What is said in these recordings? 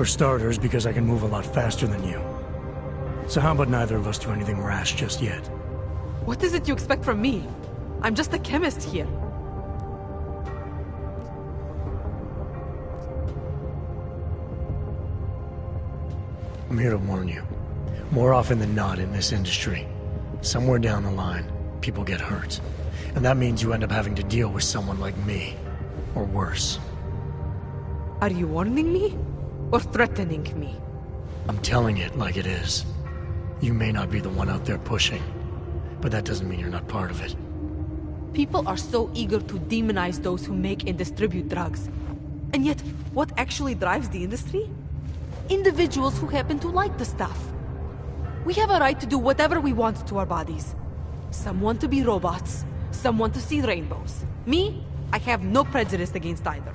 For starters, because I can move a lot faster than you. So how about neither of us do anything rash just yet? What is it you expect from me? I'm just a chemist here. I'm here to warn you. More often than not in this industry, somewhere down the line, people get hurt. And that means you end up having to deal with someone like me. Or worse. Are you warning me? Or threatening me? I'm telling it like it is. You may not be the one out there pushing, but that doesn't mean you're not part of it. People are so eager to demonize those who make and distribute drugs. And yet, what actually drives the industry? Individuals who happen to like the stuff. We have a right to do whatever we want to our bodies. Some want to be robots, some want to see rainbows. Me, I have no prejudice against either.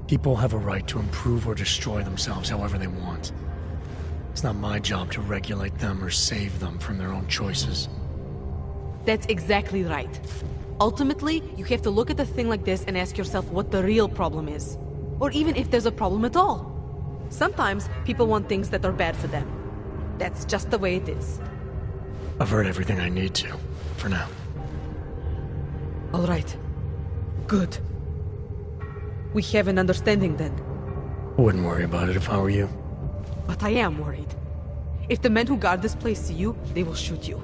People have a right to improve or destroy themselves however they want. It's not my job to regulate them or save them from their own choices. That's exactly right. Ultimately, you have to look at a thing like this and ask yourself what the real problem is. Or even if there's a problem at all. Sometimes people want things that are bad for them. That's just the way it is. I've heard everything I need to, for now. All right. Good. We have an understanding then. I wouldn't worry about it if I were you. But I am worried. If the men who guard this place see you, they will shoot you.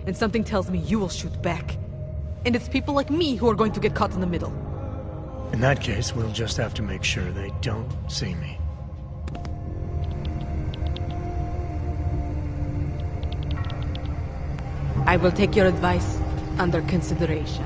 And something tells me you will shoot back. And it's people like me who are going to get caught in the middle. In that case, we'll just have to make sure they don't see me. I will take your advice under consideration.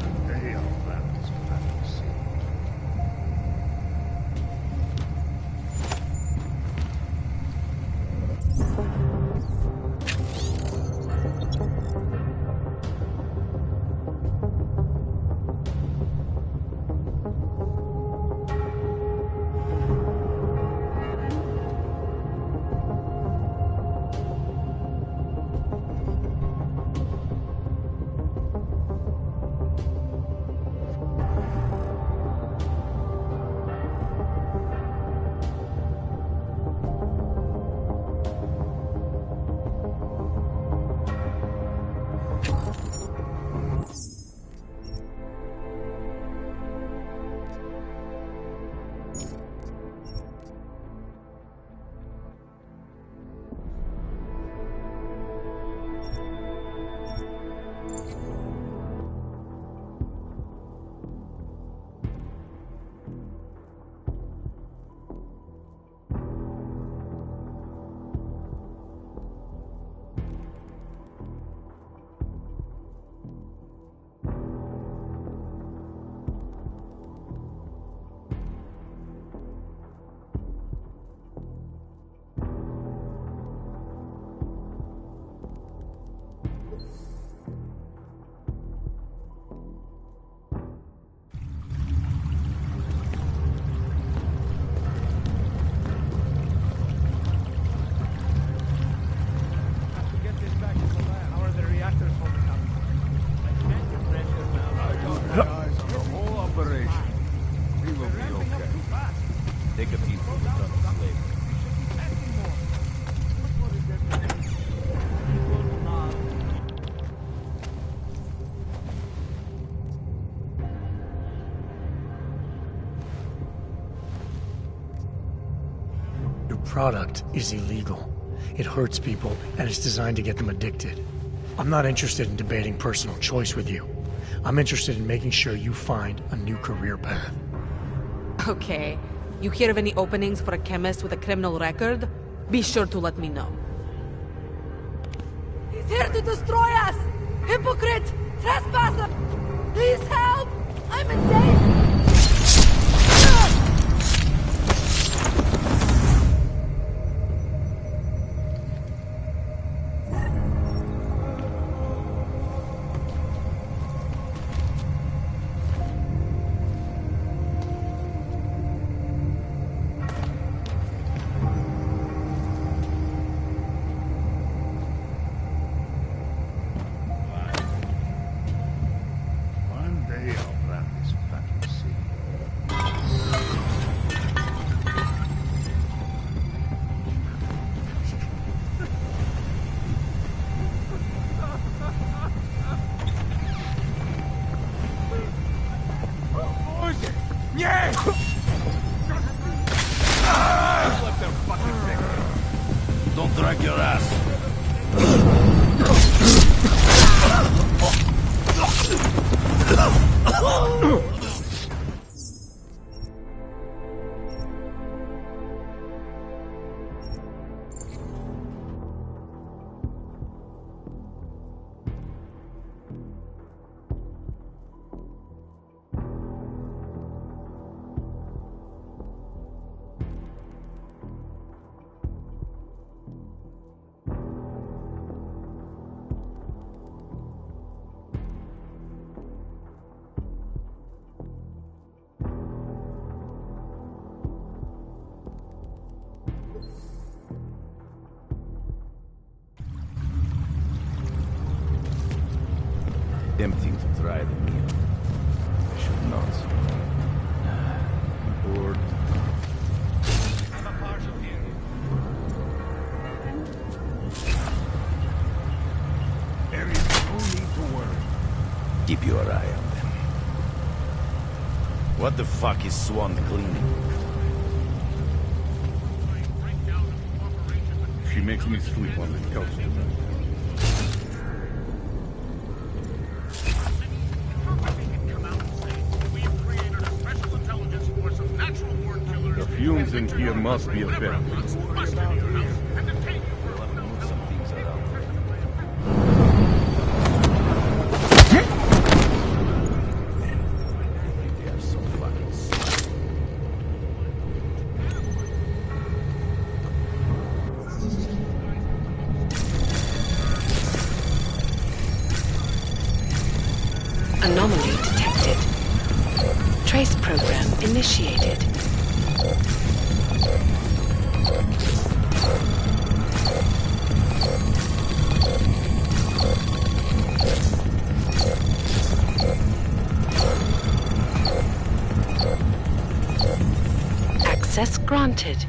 Product is illegal. It hurts people, and it's designed to get them addicted. I'm not interested in debating personal choice with you. I'm interested in making sure you find a new career path. Okay. You hear of any openings for a chemist with a criminal record? Be sure to let me know. He's here to destroy us! Hypocrite! Trespasser! Please help! I'm in danger! won't drag your ass. Tempting to try the meal. I should not. I'm bored. Have a partial here. There is no need to worry. Keep your eye on them. What the fuck is Swan cleaning? She makes me sleep on the couch. The fumes in here must be effective. They are so fucking slow. Anomaly detected. Trace program initiated. Access granted.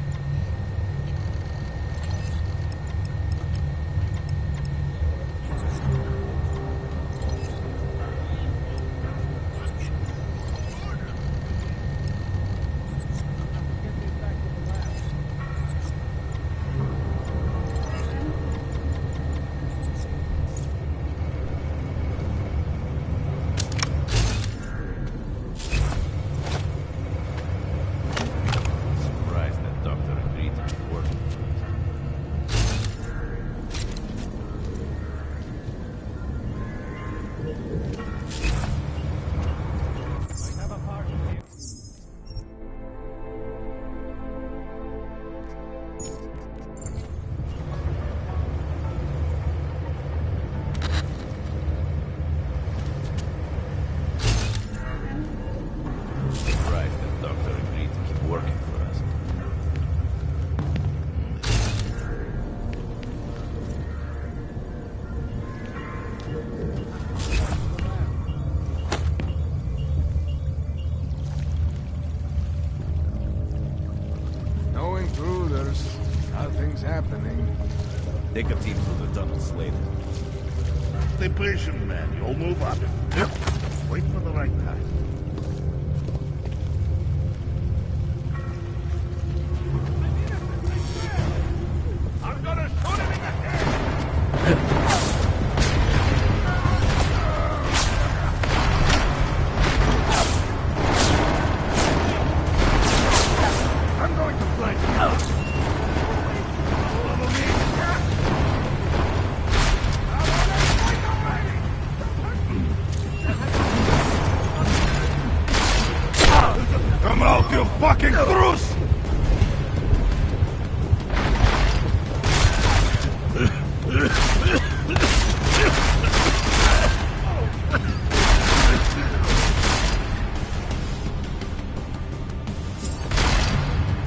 Knowing through, there's nothing's happening. Take a team through the tunnels later. Stay patient, man. You'll move up. Yep. Wait for the right time. I'm gonna shoot him in the head! I'm going to flank him out. Come out, you fucking truce!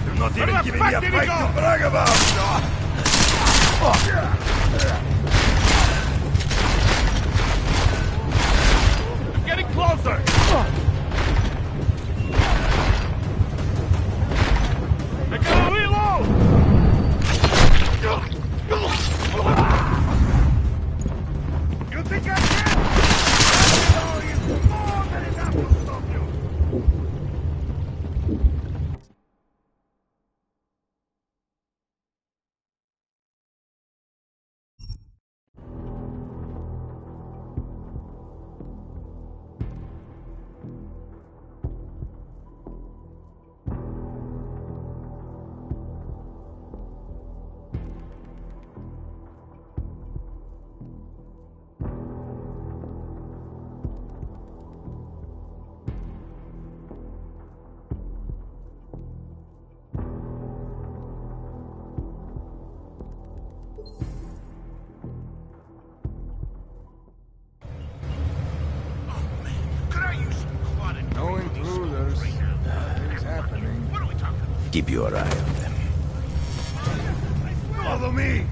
You're not even giving me a fight to brag about! Getting closer! I gotta reload! You think I can? Oh, it's more than enough to stop you! Keep your eye on them. Follow me!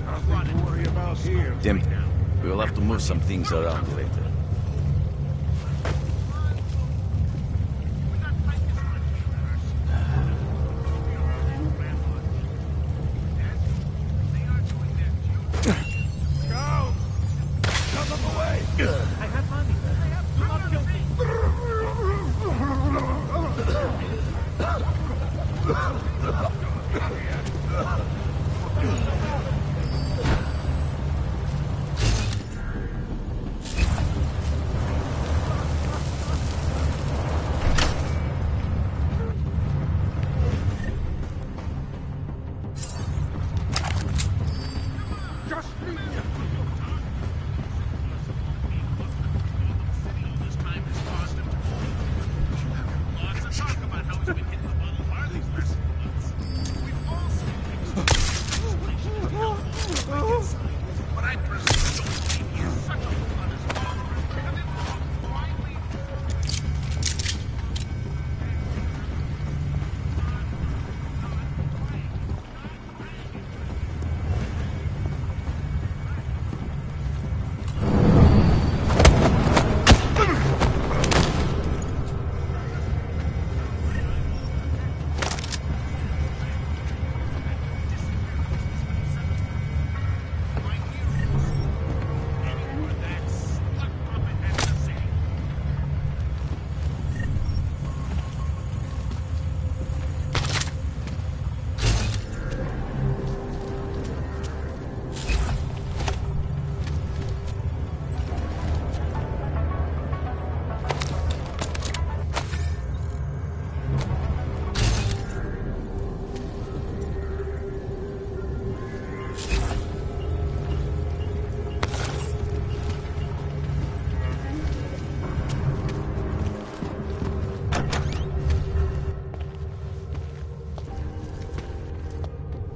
Nothing to worry about here. Tim, we will have to move some things around later. Go! Shove them away! I have money. Do not kill me.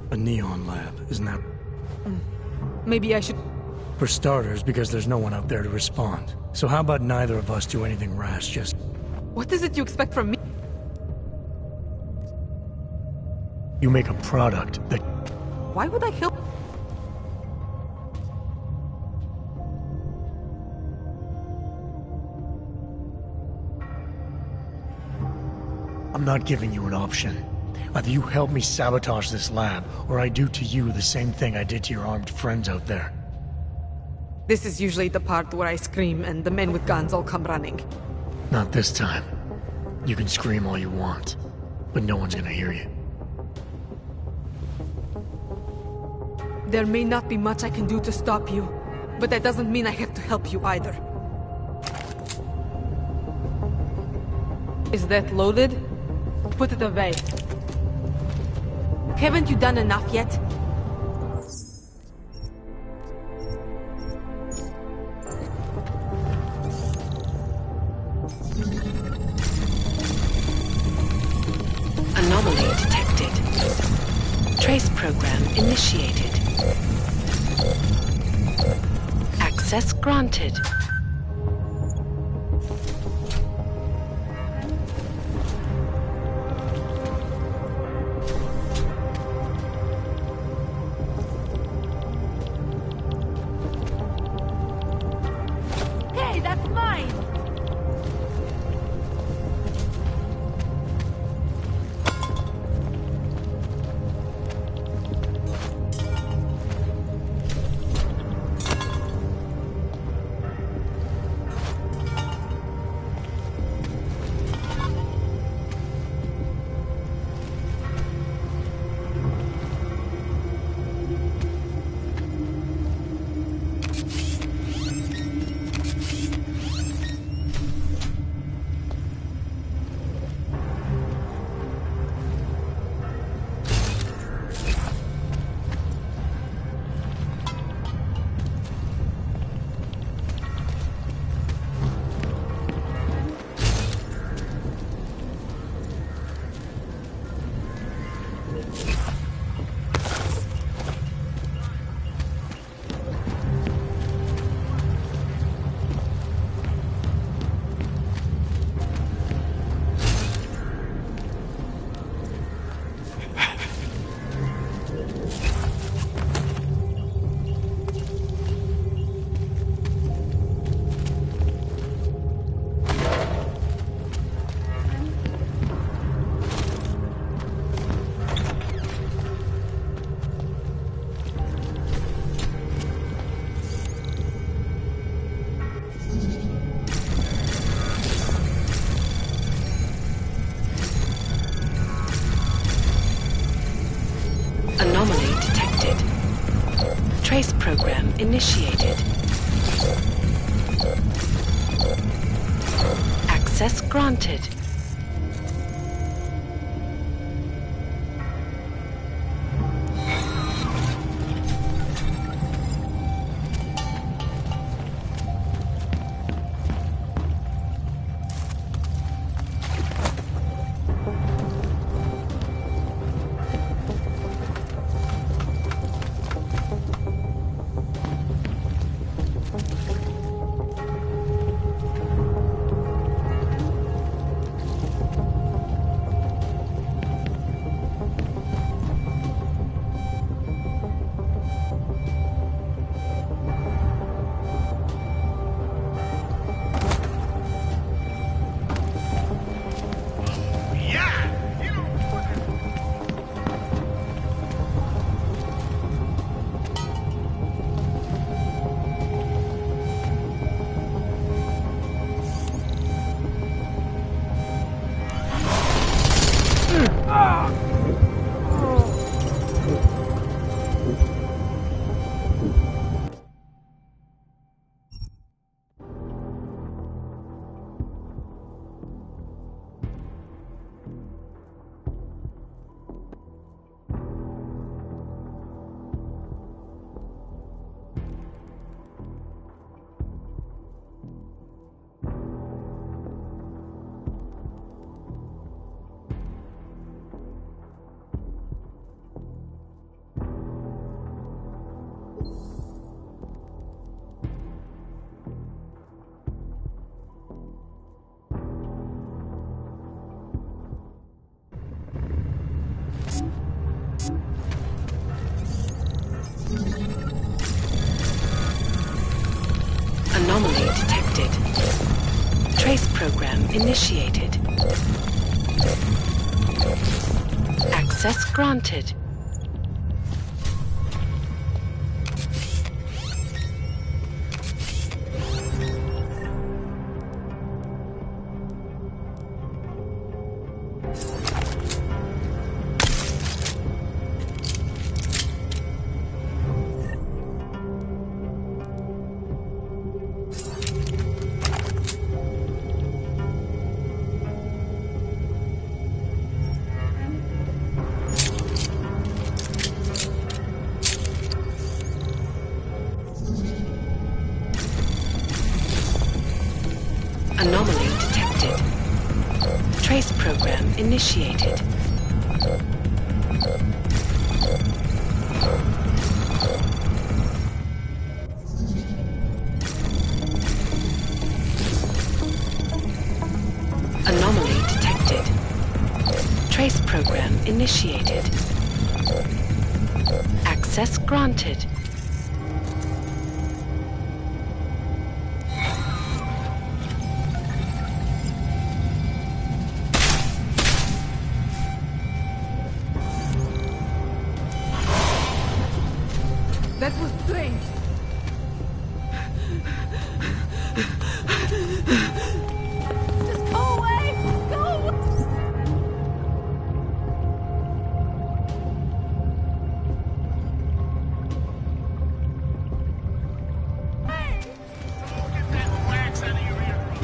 A neon lab, isn't that? Maybe I should... For starters, because there's no one out there to respond. So how about neither of us do anything rash, just... What is it you expect from me? You make a product that... Why would I help? I'm not giving you an option. Either you help me sabotage this lab, or I do to you the same thing I did to your armed friends out there. This is usually the part where I scream and the men with guns all come running. Not this time. You can scream all you want, but no one's gonna hear you. There may not be much I can do to stop you, but that doesn't mean I have to help you either. Is that loaded? Put it away. Haven't you done enough yet? Anomaly detected. Trace program initiated. Access granted. Hey, that's mine! Trace program initiated. Access granted. Anomaly detected. Trace program initiated. Access granted. Anomaly detected. Trace program initiated. Anomaly detected. Trace program initiated. Access granted. That was strange. Just go away! Go away! Get that wax out of your eardrum.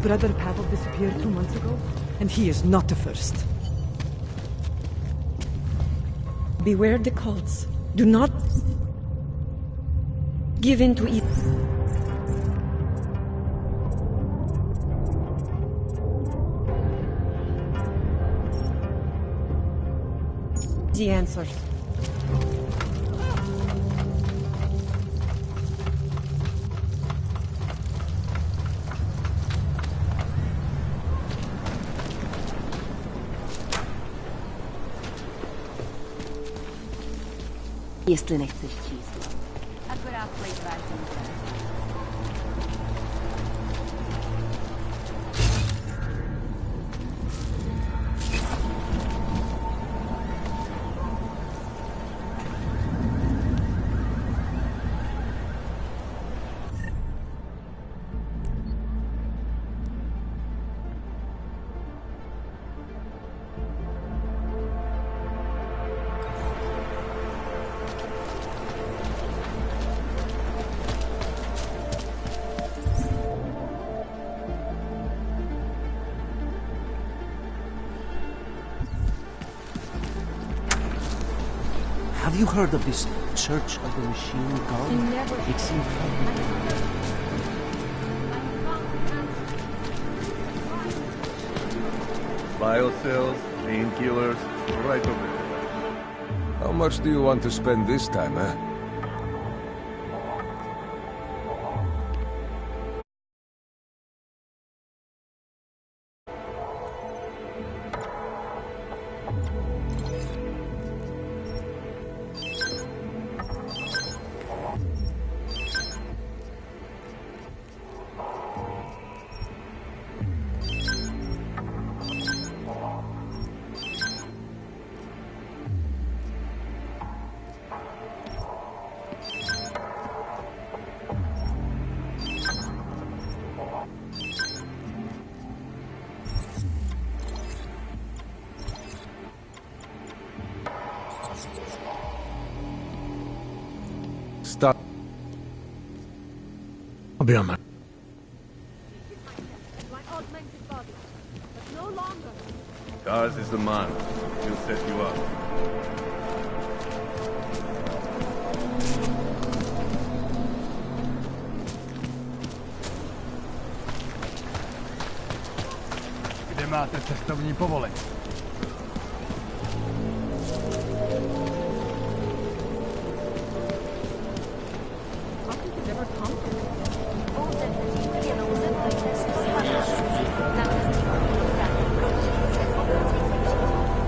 brother Pavel disappeared 2 months ago, and he is not the first. Beware the cults. Do not give in to evil. The answers. Jestli nechceš číslo. Akorát plejtváš čas. Have you heard of this Church of the Machine God? It seems Biocells, painkillers, right over there. How much do you want to spend this time, eh? Stop. I'll be on my... Gaz is the man. He'll set you up. Kde máte cestovní povolení?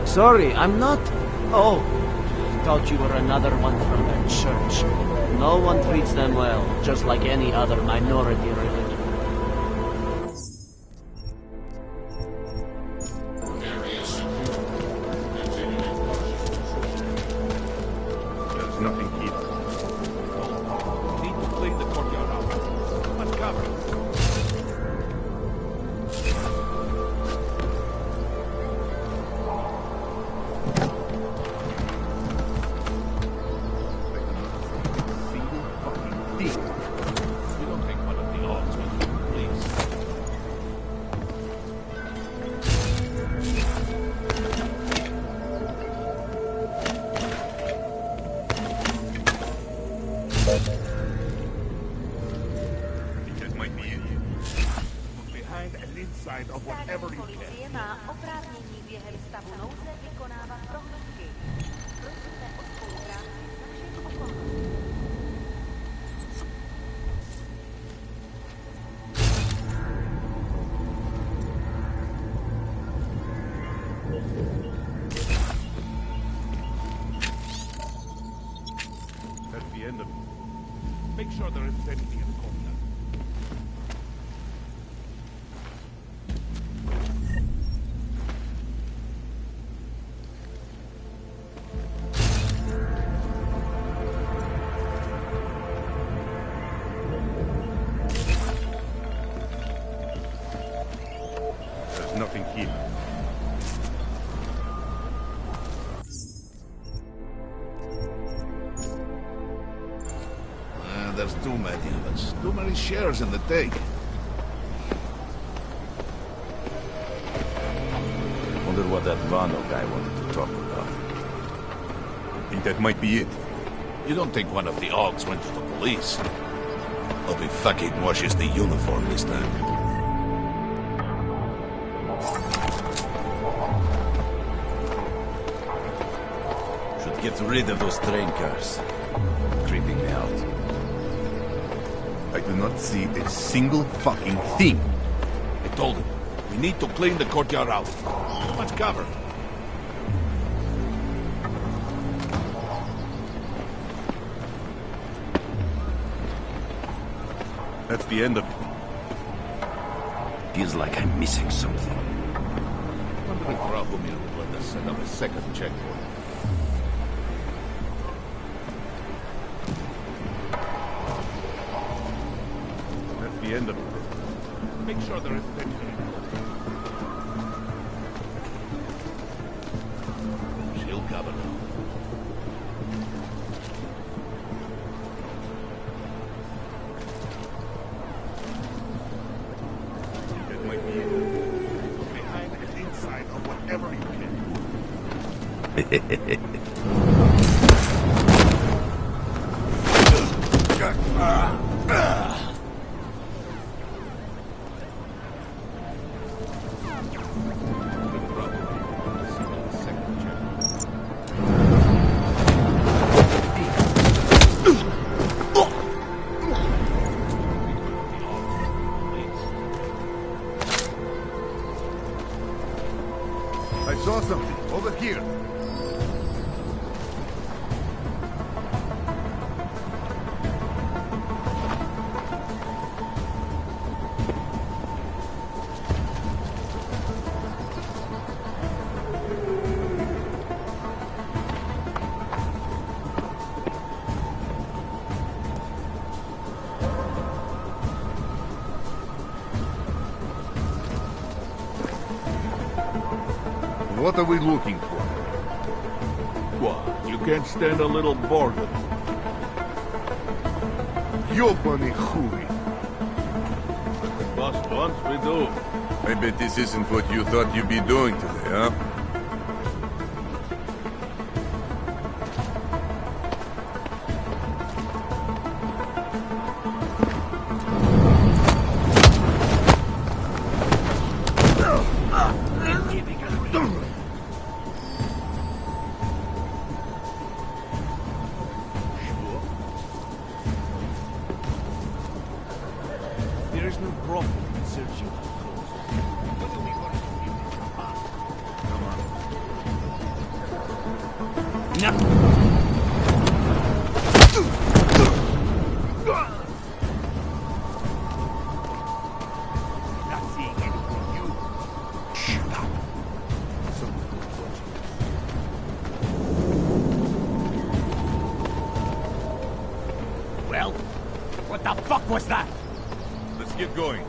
Sorry, I'm not... Oh, thought you were another one from the church. No one treats them well, just like any other minority religion. There's nothing here. Need to clean the courtyard out. Uncover. Of whatever you can. Policie má oprávnění během stavu nouze vykonávat prohlídky. Prosíme o spolupráci s našimi okolnostmi. At the end of it, make sure there isn't anything in the corner. There's nothing here. There's too many of us. Too many shares in the take. Wonder what that Vano guy wanted to talk about. Think that might be it. You don't think one of the Augs went to the police? Hope he fucking washes the uniform this time. Should get rid of those train cars. Creeping me out. I do not see a single fucking thing. I told him, we need to clean the courtyard out. Too much cover. That's the end of it. Feels like I'm missing something. Wonder if Rahumir would let us set up a second checkpoint. That's the end of it. Make sure there isn't anything. She'll cover now. That might be it. Behind and inside or whatever you can. I saw something over here. What are we looking for? What? You can't stand a little boredom. Ёбаный хуй! Boss wants we do. I bet this isn't what you thought you'd be doing today, huh? There is no problem in searching up close. What are we going to do with this apart? Come on. Not seeing anything new. Shut up. Someone's watching. Well, what the fuck was that? Let's get going.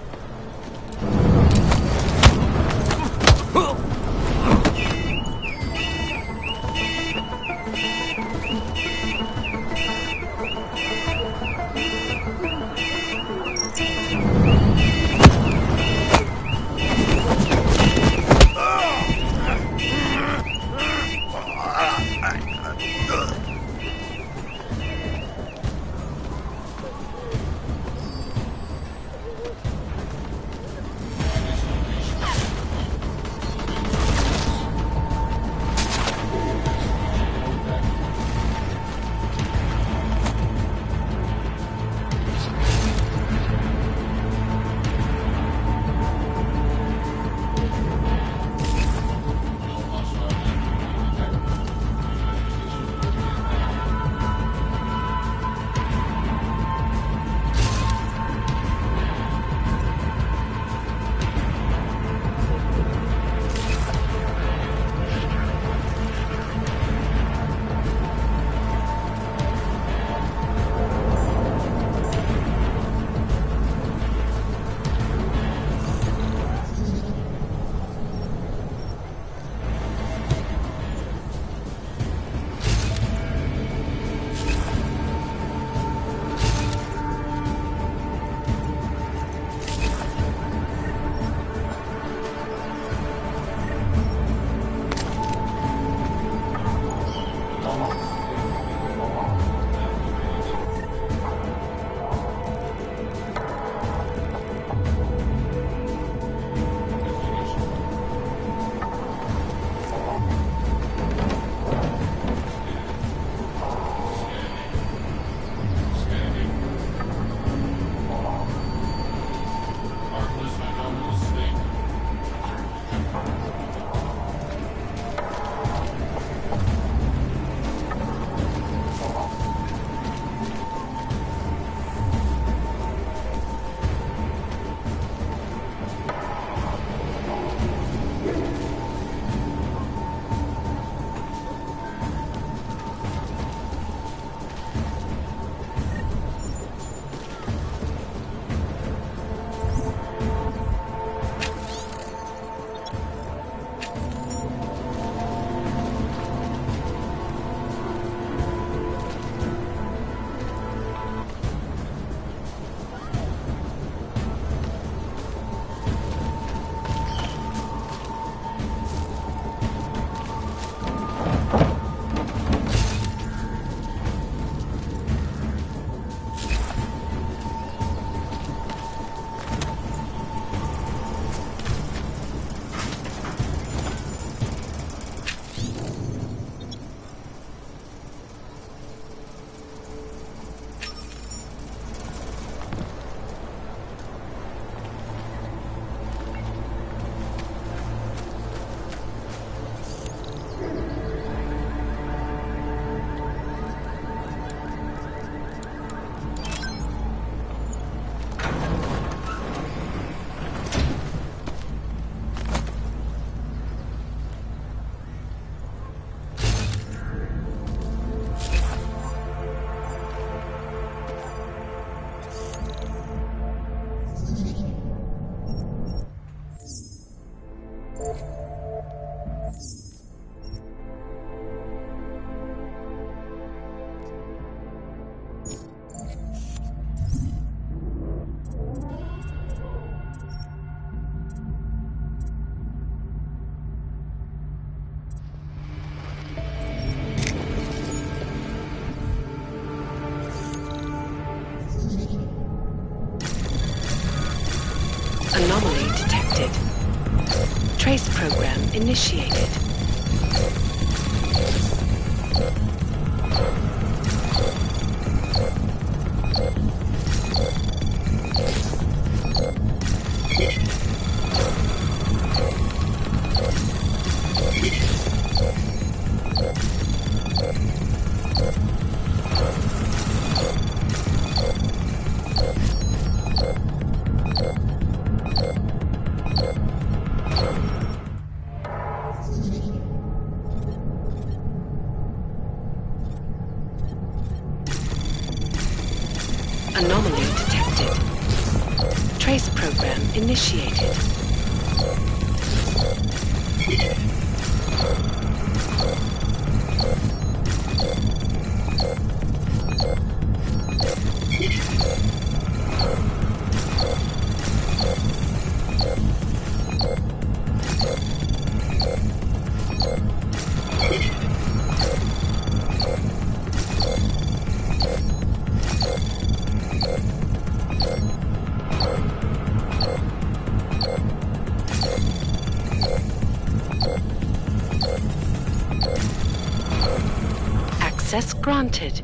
Trace program initiated. Anomaly detected. Trace program initiated. Access granted.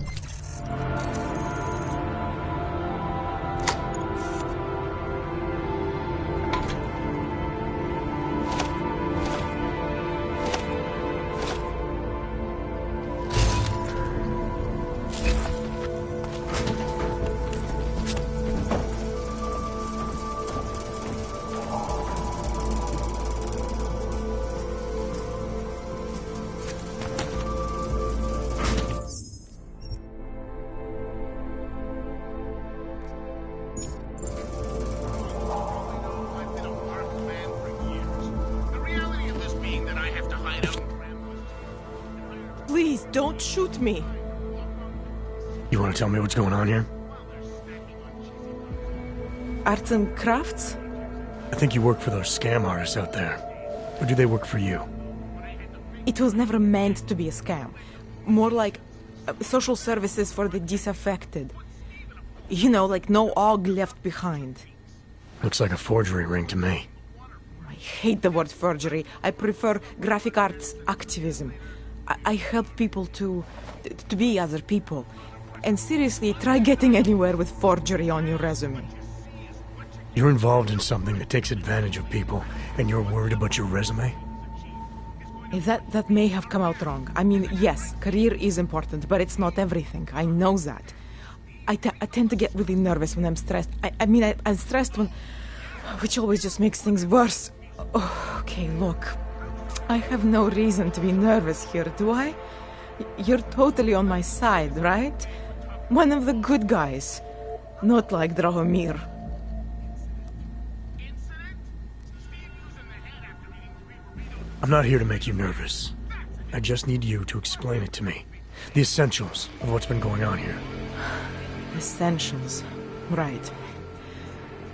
Please, don't shoot me. You want to tell me what's going on here? Arts and crafts? I think you work for those scam artists out there. Or do they work for you? It was never meant to be a scam. More like social services for the disaffected. You know, like no OG left behind. Looks like a forgery ring to me. I hate the word forgery. I prefer graphic arts activism. I help people to be other people. And seriously, try getting anywhere with forgery on your resume. You're involved in something that takes advantage of people, and you're worried about your resume? That may have come out wrong. I mean, yes, career is important, but it's not everything. I know that. I tend to get really nervous when I'm stressed. I'm stressed when... which always just makes things worse. Oh, okay, look. I have no reason to be nervous here, do I? You're totally on my side, right? One of the good guys. Not like Drahomir. I'm not here to make you nervous. I just need you to explain it to me. The essentials of what's been going on here. Essentials. Right.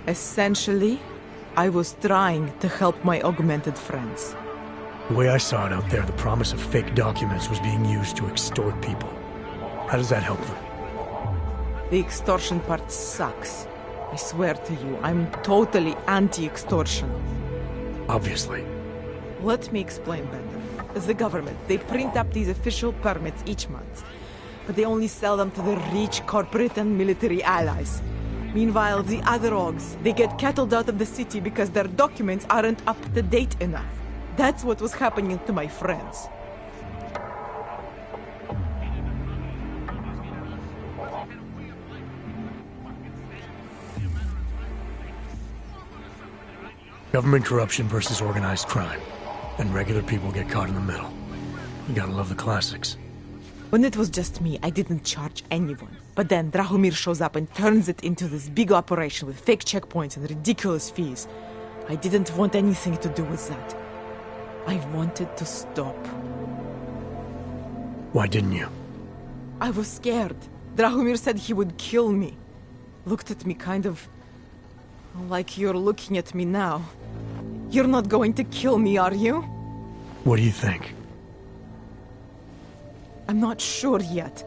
Essentially, I was trying to help my augmented friends. The way I saw it out there, the promise of fake documents was being used to extort people. How does that help them? The extortion part sucks. I swear to you, I'm totally anti-extortion. Obviously. Let me explain better. As the government, they print up these official permits each month, but they only sell them to the rich corporate and military allies. Meanwhile, the other orgs, they get cattled out of the city because their documents aren't up to date enough. That's what was happening to my friends. Government corruption versus organized crime. And regular people get caught in the middle. You gotta love the classics. When it was just me, I didn't charge anyone. But then Drahomir shows up and turns it into this big operation with fake checkpoints and ridiculous fees. I didn't want anything to do with that. I wanted to stop. Why didn't you? I was scared. Drahomir said he would kill me. Looked at me kind of... like you're looking at me now. You're not going to kill me, are you? What do you think? I'm not sure yet.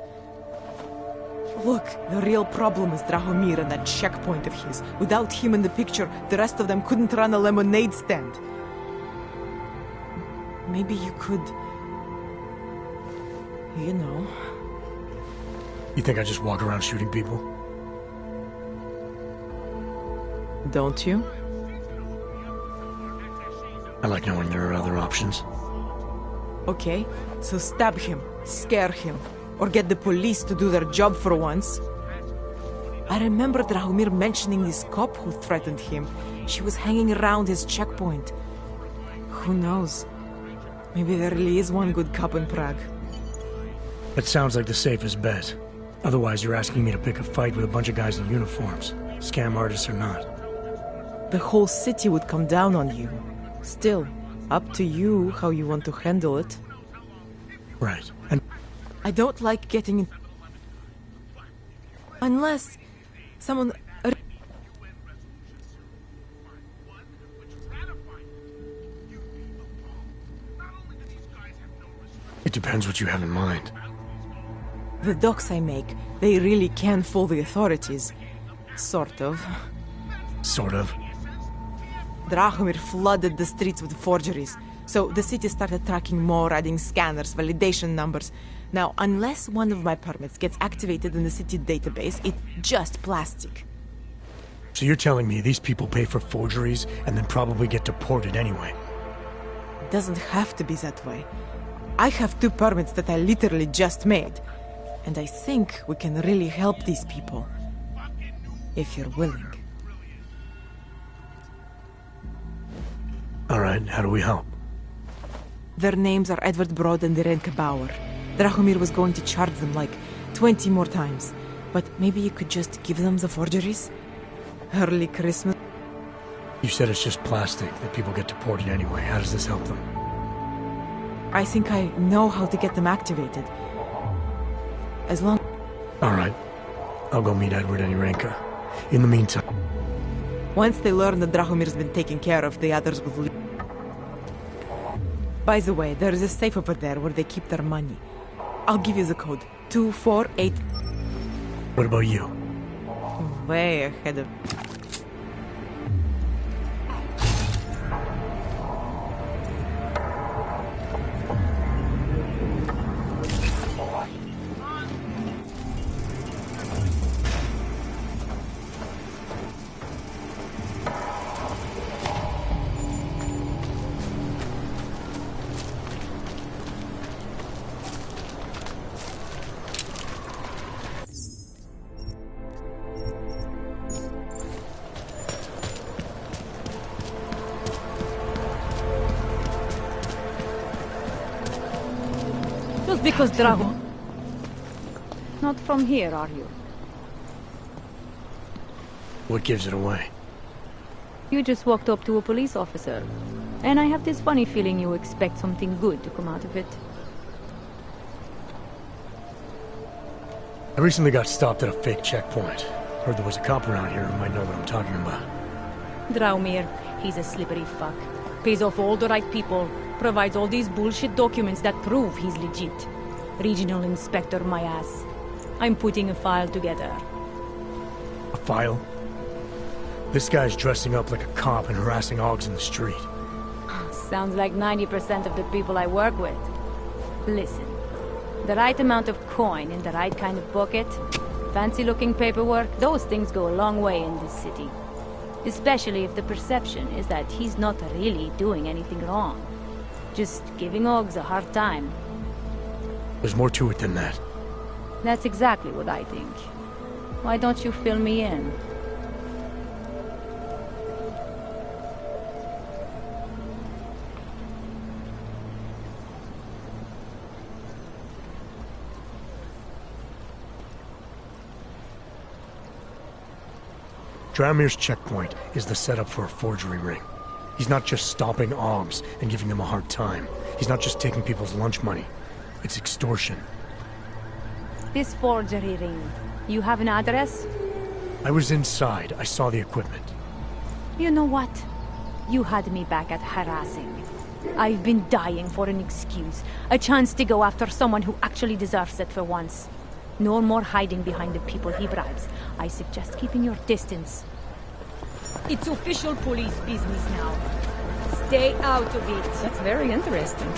Look, the real problem is Drahomir and that checkpoint of his. Without him in the picture, the rest of them couldn't run a lemonade stand. maybe you could... You know... You think I just walk around shooting people? Don't you? I like knowing there are other options. Okay, so stab him, scare him, or get the police to do their job for once. I remember Drahomir mentioning this cop who threatened him. She was hanging around his checkpoint. Who knows? Maybe there really is one good cop in Prague. That sounds like the safest bet. Otherwise, you're asking me to pick a fight with a bunch of guys in uniforms, scam artists or not. The whole city would come down on you. Still, up to you how you want to handle it. Right. And I don't like getting in... Unless someone... it depends what you have in mind. The docs I make, they really can fool the authorities. Sort of. Sort of. Drahomir flooded the streets with forgeries, so the city started tracking more, adding scanners, validation numbers. Now, unless one of my permits gets activated in the city database, it's just plastic. So you're telling me these people pay for forgeries and then probably get deported anyway? It doesn't have to be that way. I have 2 permits that I literally just made, and I think we can really help these people. If you're willing. All right, how do we help? Their names are Edward Broad and Irenka Bauer. Drahomir was going to charge them like 20 more times. But maybe you could just give them the forgeries? Early Christmas? You said it's just plastic, that people get deported anyway. How does this help them? I think I know how to get them activated. As long... All right. I'll go meet Edward and Irenka. In the meantime... Once they learn that Drahomir's been taken care of, the others will leave. By the way, there is a safe over there where they keep their money. I'll give you the code. 248... What about you? Way ahead of... Just because Drago... Not from here, are you? What gives it away? You just walked up to a police officer. And I have this funny feeling you expect something good to come out of it. I recently got stopped at a fake checkpoint. Heard there was a cop around here who might know what I'm talking about. Draumir, he's a slippery fuck. Pays off all the right people. Provides all these bullshit documents that prove he's legit. Regional inspector, my ass. I'm putting a file together. A file? This guy's dressing up like a cop and harassing hogs in the street. Sounds like 90% of the people I work with. Listen, the right amount of coin in the right kind of pocket, fancy-looking paperwork, those things go a long way in this city. Especially if the perception is that he's not really doing anything wrong. Just giving hogs a hard time. There's more to it than that. That's exactly what I think. Why don't you fill me in? Draumir's checkpoint is the setup for a forgery ring. He's not just stopping hogs and giving them a hard time. He's not just taking people's lunch money. It's extortion. This forgery ring, you have an address? I was inside. I saw the equipment. You know what? You had me back at harassing. I've been dying for an excuse. A chance to go after someone who actually deserves it for once. No more hiding behind the people he bribes. I suggest keeping your distance. It's official police business now. Stay out of it. That's very interesting.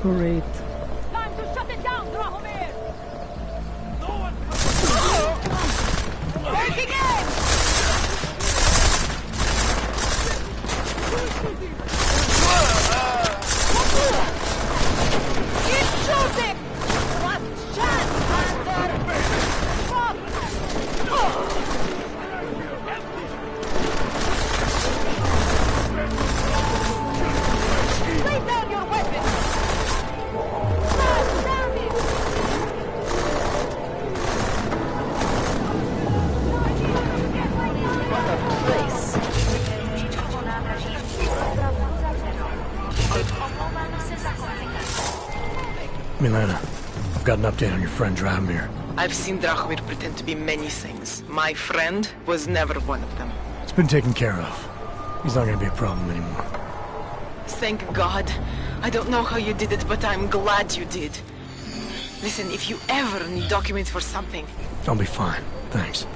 Great. Time to shut it down, Drahomir! Working in! Keep shooting! Last chance, Panzer! Lay down your weapons! Damn it! Milena, I've got an update on your friend Drahomir. I've seen Drahomir pretend to be many things. My friend was never one of them. It's been taken care of. He's not gonna be a problem anymore. Thank God. I don't know how you did it, but I'm glad you did. Listen, if you ever need documents for something... I'll be fine, thanks.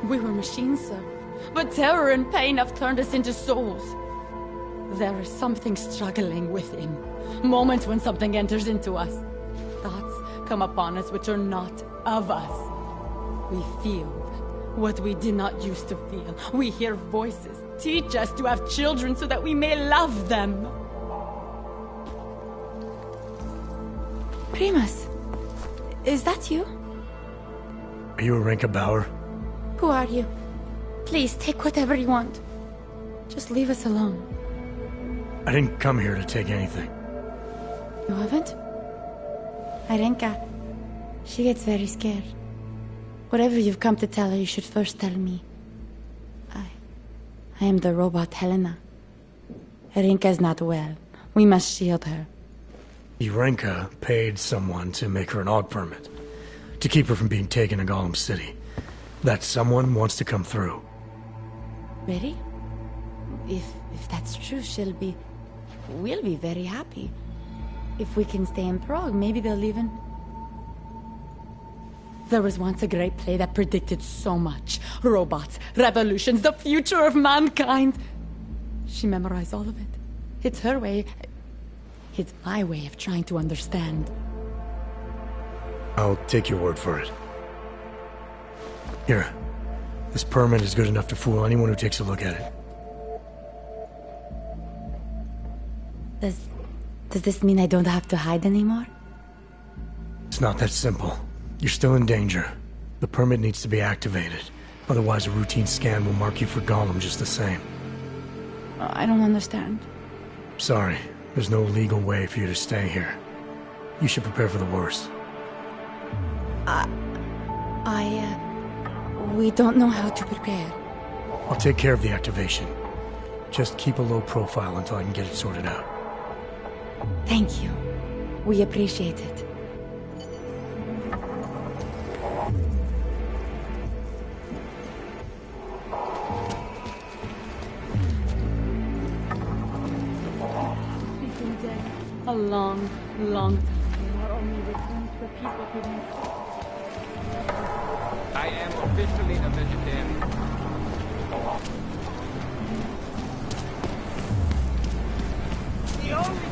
We were machines, sir. But terror and pain have turned us into souls. There is something struggling within. Moments when something enters into us. Thoughts come upon us which are not of us. We feel what we did not used to feel. We hear voices. Teach us to have children so that we may love them. Primus, is that you? Are you Arenka Bauer? Who are you? Please, take whatever you want. Just leave us alone. I didn't come here to take anything. You haven't? Arenka, she gets very scared. Whatever you've come to tell her, you should first tell me. I am the robot Helena. Arenka's not well. We must shield her. Arenka paid someone to make her an AUG permit. To keep her from being taken to Gollum City. That someone wants to come through. Really? If that's true, we'll be very happy. If we can stay in Prague, maybe they'll even... There was once a great play that predicted so much. Robots, revolutions, the future of mankind. She memorized all of it. It's her way. It's my way of trying to understand. I'll take your word for it. Here. This permit is good enough to fool anyone who takes a look at it. Does this mean I don't have to hide anymore? It's not that simple. You're still in danger. The permit needs to be activated. Otherwise, a routine scan will mark you for Gollum just the same. I don't understand. Sorry. There's no legal way for you to stay here. You should prepare for the worst. We don't know how to prepare. I'll take care of the activation. Just keep a low profile until I can get it sorted out. Thank you. We appreciate it. A long, long time. Not only returns the people who need... I am officially a vegetarian. The only...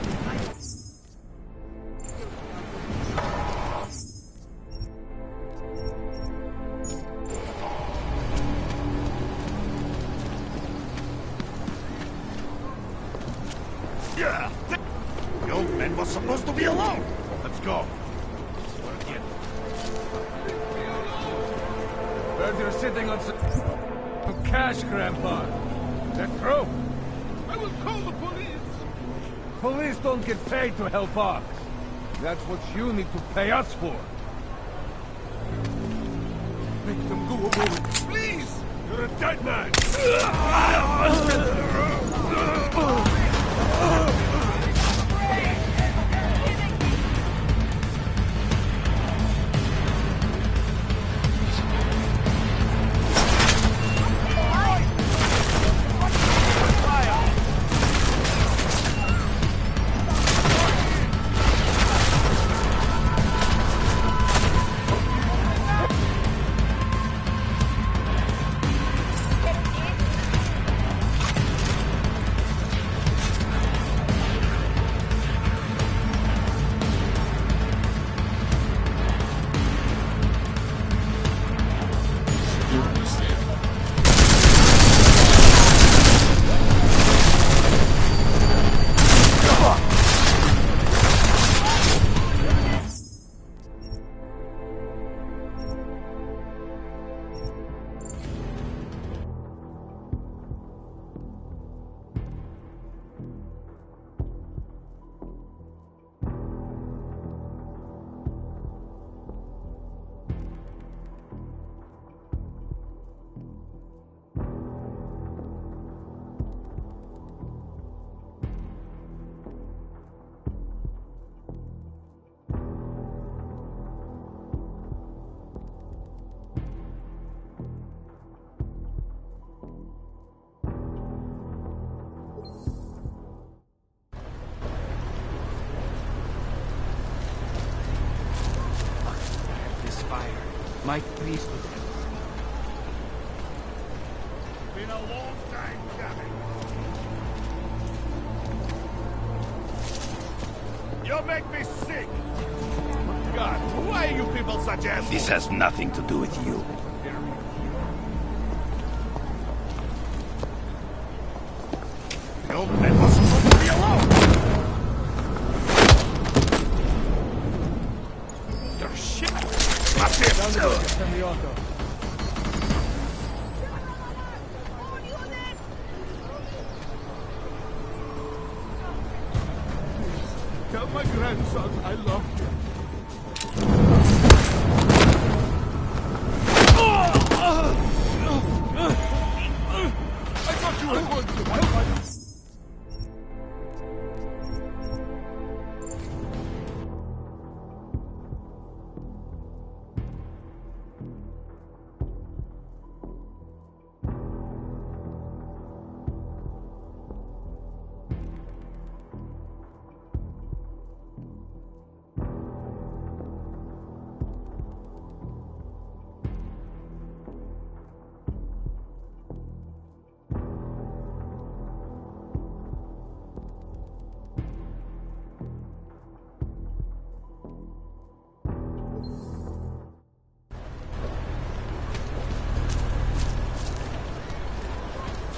Yeah! The old man was supposed to be alone! Let's go. Heard you're sitting on some cash, Grandpa. Is that true? I will call the police! Police don't get paid to help us. That's what you need to pay us for. Make them go away, please! You're a dead man! Mike, please look at Been a long time coming. You make me sick! God, why are you people such assholes? This has nothing to do with you. The old man was supposed to be alone! You're shit! That's it! Down the road, send the auto. Tell my grandson I love him. I thought you were going to help us.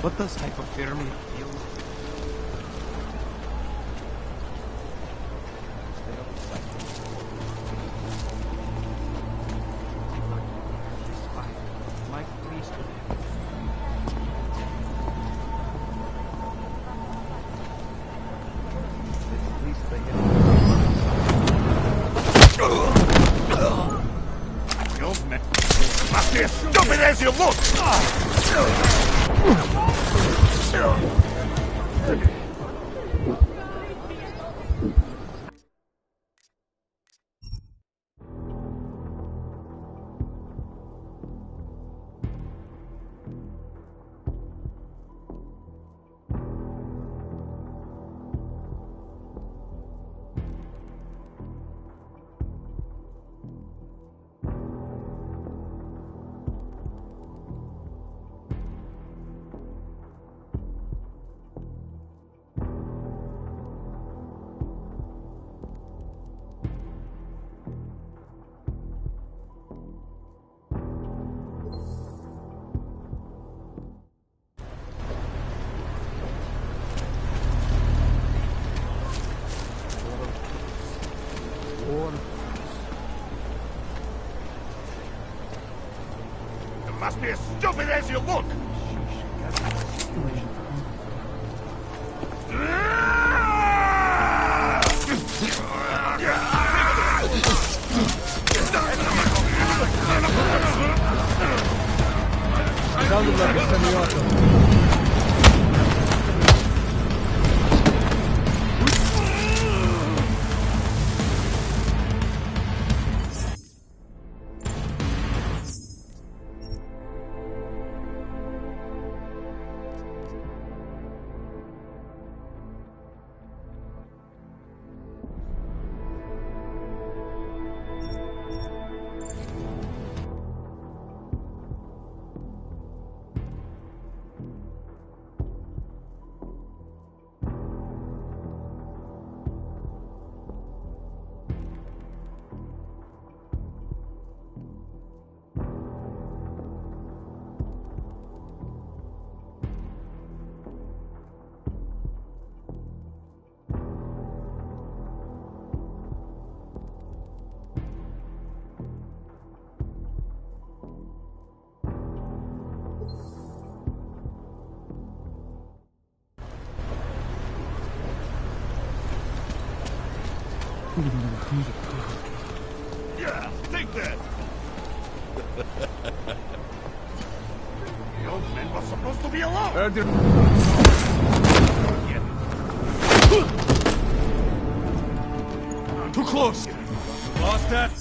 What does hypothermia feel like? Mike, please do You must be as stupid as you look! be as stupid as you look! Sounded like a semi-auto. Yeah, take that! The old man was supposed to be alone! Too close! Lost that?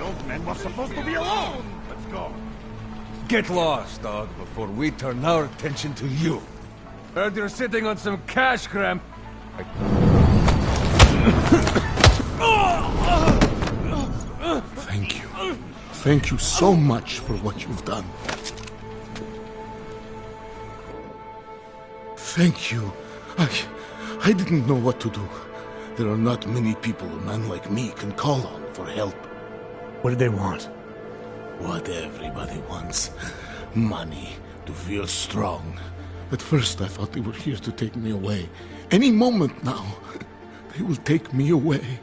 old man was supposed to be alone! Let's go. Get lost, dog, before we turn our attention to you. Heard you're sitting on some cash, Cram. Thank you. Thank you so much for what you've done. Thank you. I didn't know what to do. There are not many people a man like me can call on for help. What did they want? What everybody wants. Money, to feel strong. At first I thought they were here to take me away. Any moment now, they will take me away.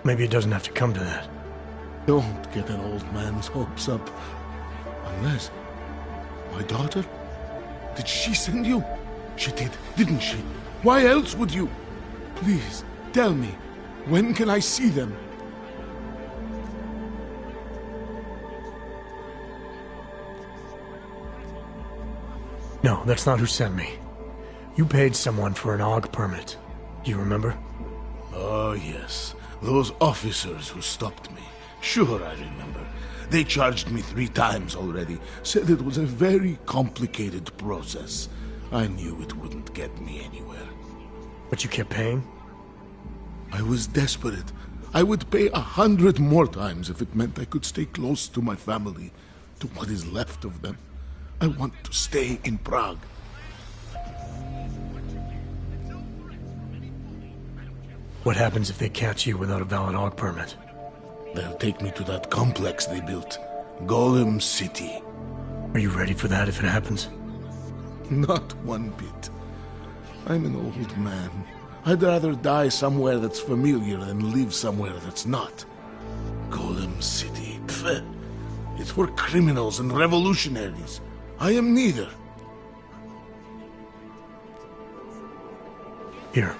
Maybe it doesn't have to come to that. Don't get an old man's hopes up. Unless... my daughter? Did she send you? She did, didn't she? Why else would you? Please, tell me, when can I see them? No, that's not who sent me. You paid someone for an AUG permit. Do you remember? Oh, yes. Those officers who stopped me. Sure, I remember. They charged me 3 times already. Said it was a very complicated process. I knew it wouldn't get me anywhere. But you kept paying? I was desperate. I would pay 100 more times if it meant I could stay close to my family, to what is left of them. I want to stay in Prague. What happens if they catch you without a valid AUG permit? They'll take me to that complex they built. Golem City. Are you ready for that if it happens? Not one bit. I'm an old man. I'd rather die somewhere that's familiar than live somewhere that's not. Golem City. Pfft. It's for criminals and revolutionaries. I am neither. Here.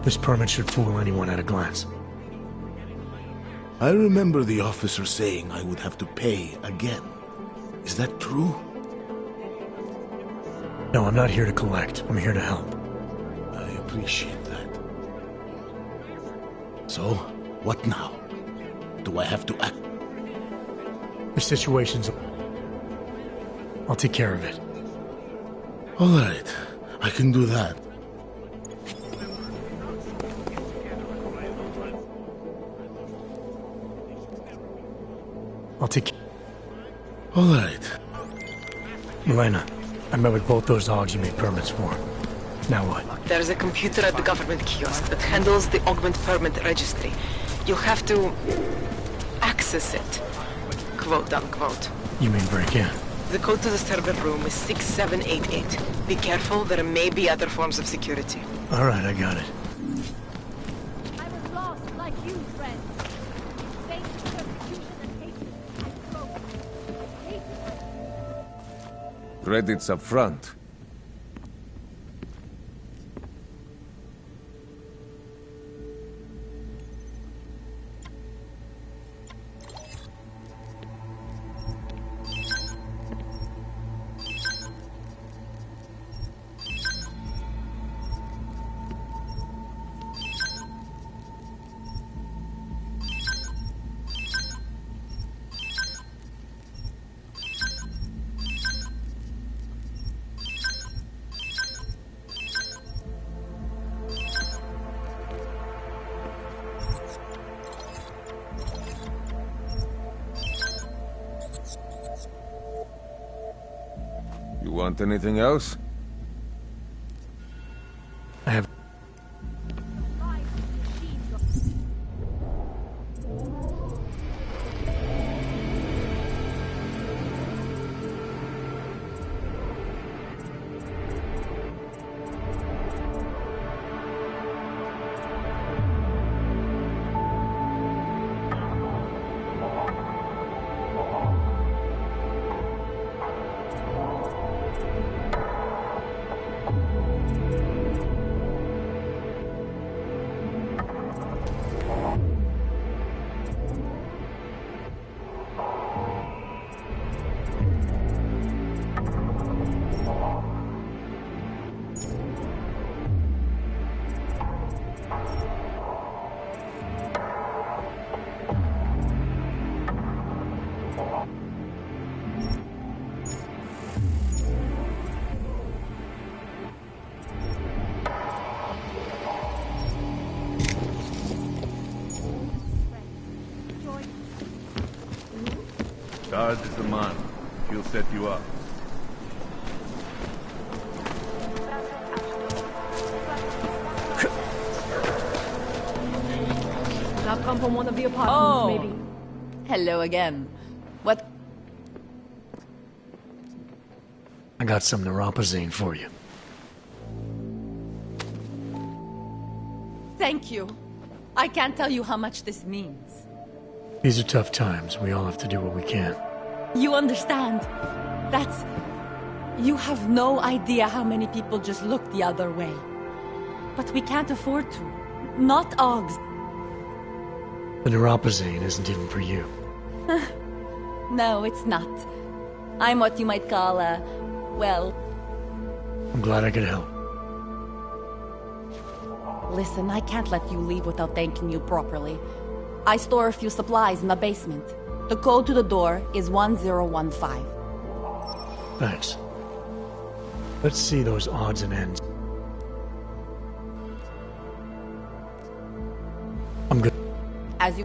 This permit should fool anyone at a glance. I remember the officer saying I would have to pay again. Is that true? No, I'm not here to collect. I'm here to help. I appreciate that. So, what now? Do I have to act? The situation's... I'll take care of it. All right. I can do that. I'll take... All right. Milena, I met with both those AUGs you made permits for. Now what? There's a computer at the government kiosk that handles the augment permit registry. You'll have to... access it. Quote unquote. You mean break in? The code to the server room is 6788. Be careful, there may be other forms of security. All right, I got it. I was lost like you, friend. Faced persecution and hatred. I broke. Hated. Credits up front. You want anything else? I have... Guard is the man. He'll set you up. I've come from one of the apartments, maybe. Hello again. What? I got some neuropazine for you. Thank you. I can't tell you how much this means. These are tough times. We all have to do what we can. You understand? That's... You have no idea how many people just look the other way. But we can't afford to. Not Oggs. The neuropazine isn't even for you. No, it's not. I'm what you might call a... well... I'm glad I could help. Listen, I can't let you leave without thanking you properly. I store a few supplies in the basement. The code to the door is 1015. Thanks. Let's see those odds and ends. I'm good. As you...